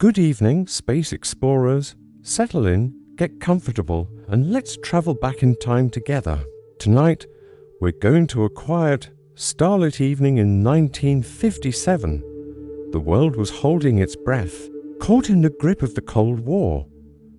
Good evening, space explorers. Settle in, get comfortable, and let's travel back in time together. Tonight, we're going to a quiet, starlit evening in 1957. The world was holding its breath, caught in the grip of the Cold War.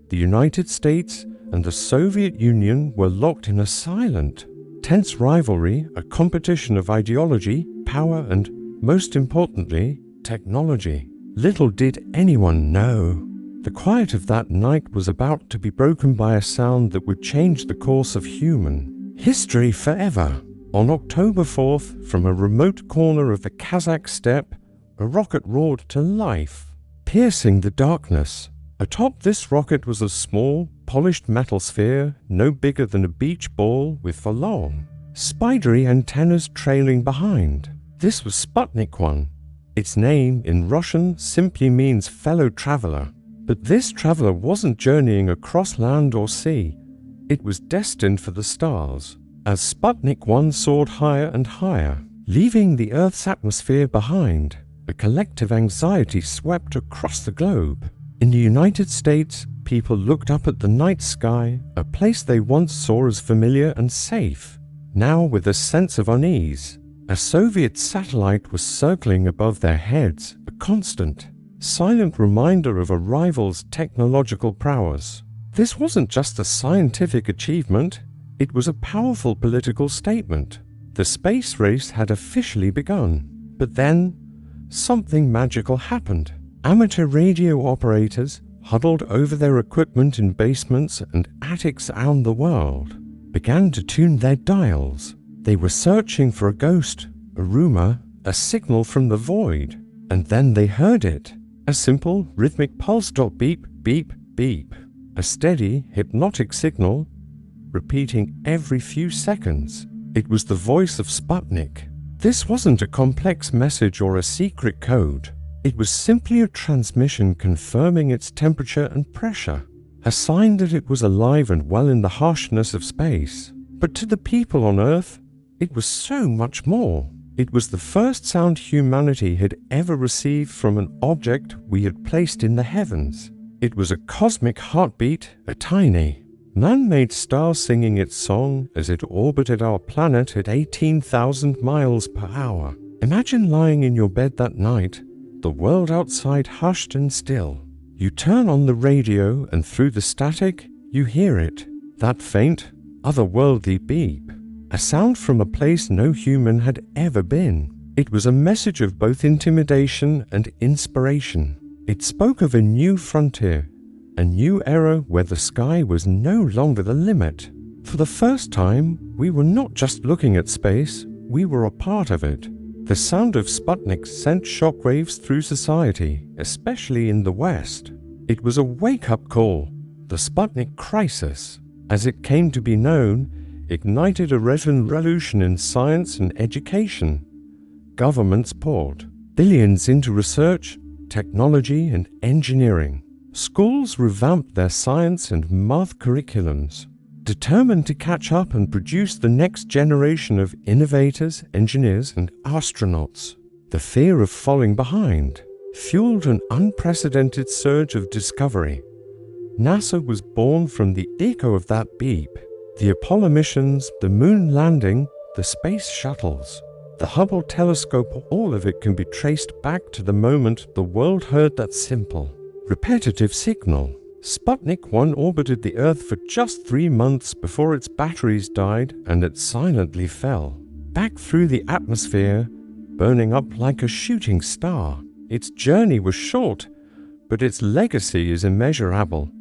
The United States and the Soviet Union were locked in a silent, tense rivalry, a competition of ideology, power, and, most importantly, technology. Little did anyone know. The quiet of that night was about to be broken by a sound that would change the course of human history forever. On October 4th, from a remote corner of the Kazakh steppe, a rocket roared to life, piercing the darkness. Atop this rocket was a small, polished metal sphere, no bigger than a beach ball, with long, spidery antennas trailing behind. This was Sputnik 1. Its name, in Russian, simply means fellow traveler. But this traveler wasn't journeying across land or sea. It was destined for the stars. As Sputnik 1 soared higher and higher, leaving the Earth's atmosphere behind, a collective anxiety swept across the globe. In the United States, people looked up at the night sky, a place they once saw as familiar and safe, now with a sense of unease. A Soviet satellite was circling above their heads, a constant, silent reminder of a rival's technological prowess. This wasn't just a scientific achievement, it was a powerful political statement. The space race had officially begun. But then, something magical happened. Amateur radio operators, huddled over their equipment in basements and attics around the world, began to tune their dials. They were searching for a ghost, a rumor, a signal from the void. And then they heard it. A simple, rhythmic pulse dot beep, beep, beep. A steady, hypnotic signal, repeating every few seconds. It was the voice of Sputnik. This wasn't a complex message or a secret code. It was simply a transmission confirming its temperature and pressure, a sign that it was alive and well in the harshness of space. But to the people on Earth, it was so much more. It was the first sound humanity had ever received from an object we had placed in the heavens. It was a cosmic heartbeat, a tiny, man-made star singing its song as it orbited our planet at 18,000 miles per hour. Imagine lying in your bed that night, the world outside hushed and still. You turn on the radio and through the static, you hear it, that faint, otherworldly beep. A sound from a place no human had ever been. It was a message of both intimidation and inspiration. It spoke of a new frontier, a new era where the sky was no longer the limit. For the first time, we were not just looking at space, we were a part of it. The sound of Sputnik sent shockwaves through society, especially in the West. It was a wake-up call. The Sputnik crisis, as it came to be known, ignited a revolution in science and education. Governments poured billions into research, technology, and engineering. Schools revamped their science and math curriculums, determined to catch up and produce the next generation of innovators, engineers, and astronauts. The fear of falling behind fueled an unprecedented surge of discovery. NASA was born from the echo of that beep. The Apollo missions, the moon landing, the space shuttles, the Hubble telescope, all of it can be traced back to the moment the world heard that simple, repetitive signal. Sputnik 1 orbited the Earth for just 3 months before its batteries died and it silently fell back through the atmosphere, burning up like a shooting star. Its journey was short, but its legacy is immeasurable.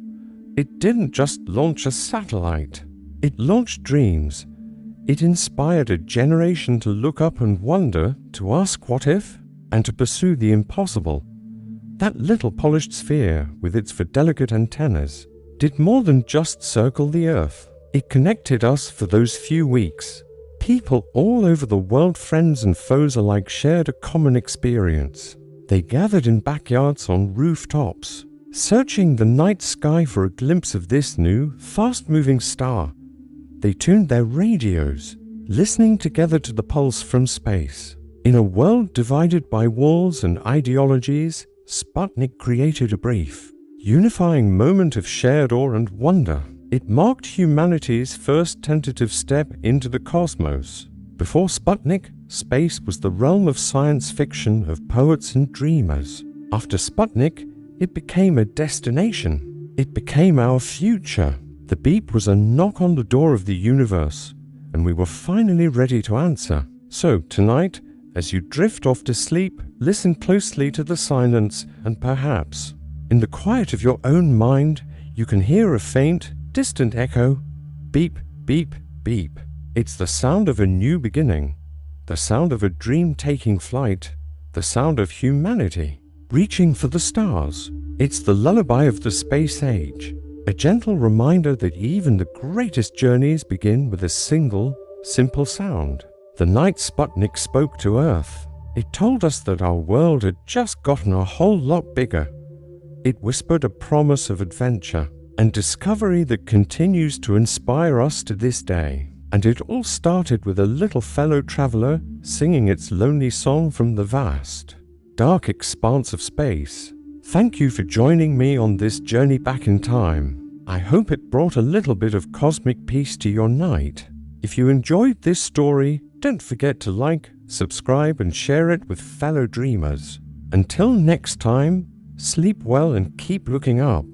It didn't just launch a satellite. It launched dreams. It inspired a generation to look up and wonder, to ask what if, and to pursue the impossible. That little polished sphere, with its delicate antennas, did more than just circle the Earth. It connected us for those few weeks. People all over the world, friends and foes alike, shared a common experience. They gathered in backyards, on rooftops, searching the night sky for a glimpse of this new, fast-moving star. They tuned their radios, listening together to the pulse from space. In a world divided by walls and ideologies, Sputnik created a brief, unifying moment of shared awe and wonder. It marked humanity's first tentative step into the cosmos. Before Sputnik, space was the realm of science fiction, of poets and dreamers. After Sputnik, it became a destination. It became our future. The beep was a knock on the door of the universe, and we were finally ready to answer. So, tonight, as you drift off to sleep, listen closely to the silence, and perhaps, in the quiet of your own mind, you can hear a faint, distant echo. Beep, beep, beep. It's the sound of a new beginning, the sound of a dream taking flight, the sound of humanity reaching for the stars. It's the lullaby of the space age, a gentle reminder that even the greatest journeys begin with a single, simple sound. The night Sputnik spoke to Earth, it told us that our world had just gotten a whole lot bigger. It whispered a promise of adventure and discovery that continues to inspire us to this day. And it all started with a little fellow traveler singing its lonely song from the vast, dark expanse of space. Thank you for joining me on this journey back in time. I hope it brought a little bit of cosmic peace to your night. If you enjoyed this story, don't forget to like, subscribe, and share it with fellow dreamers. Until next time, sleep well and keep looking up.